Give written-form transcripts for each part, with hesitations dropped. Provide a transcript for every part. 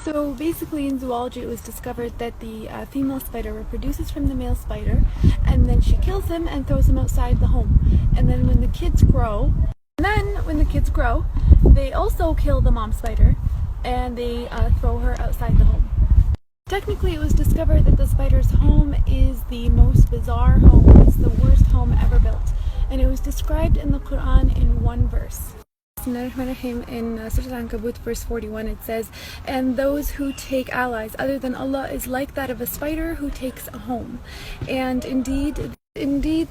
So basically in zoology it was discovered that the female spider reproduces from the male spider, and then she kills him and throws him outside the home. And then when the kids grow, they also kill the mom spider and they throw her outside the home. Technically it was discovered that the spider's home is the most bizarre home. It's the worst home ever built. And it was described in the Quran in one verse. In Surah Al-Ankabut verse 41 it says, "And those who take allies other than Allah is like that of a spider who takes a home. And indeed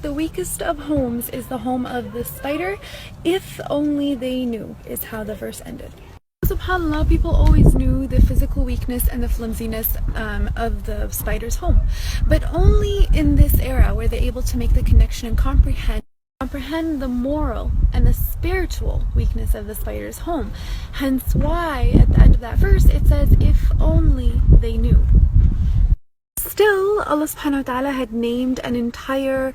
the weakest of homes is the home of the spider, if only they knew," is how the verse ended. SubhanAllah, people always knew the physical weakness and the flimsiness of the spider's home, but only in this era were they able to make the connection and comprehend the moral and the spiritual weakness of the spider's home. Hence why at the end of that verse it says, "if only they knew." Still, Allah subhanahu wa ta'ala had named an entire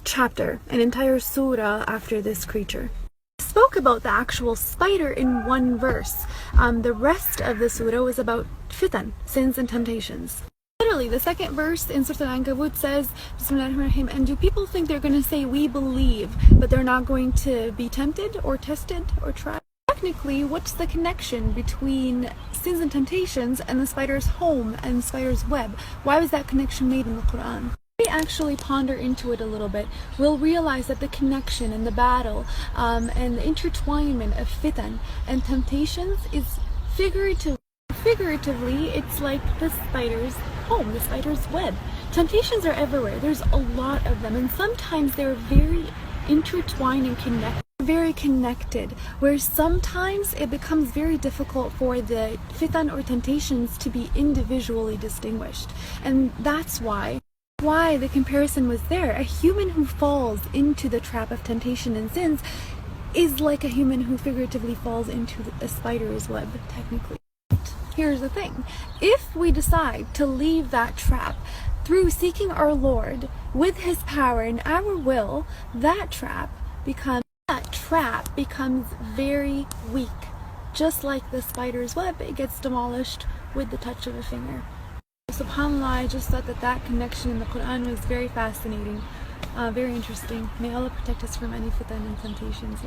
chapter, an entire surah after this creature. Spoke about the actual spider in one verse. The rest of the surah was about fitan, sins and temptations. Literally, the second verse in Surah Al-Ankabut says, Bismillahirrahmanirrahim, "And do people think they're going to say we believe, but they're not going to be tempted or tested or tried?" Technically, what's the connection between sins and temptations and the spider's home and the spider's web? Why was that connection made in the Quran? If we actually ponder into it a little bit, we'll realize that the connection and the battle and the intertwinement of fitan and temptations is figuratively, it's like the spider's home, the spider's web. Temptations are everywhere. There's a lot of them, and sometimes they're very intertwined and connected, where sometimes it becomes very difficult for the fitan or temptations to be individually distinguished. And that's why the comparison was there. A human who falls into the trap of temptation and sins is like a human who figuratively falls into a spider's web, technically. Here's the thing. If we decide to leave that trap through seeking our Lord with His power and our will, that trap becomes very weak. Just like the spider's web, it gets demolished with the touch of a finger. SubhanAllah, I just thought that connection in the Quran was very fascinating, very interesting. May Allah protect us from any fitan and temptations.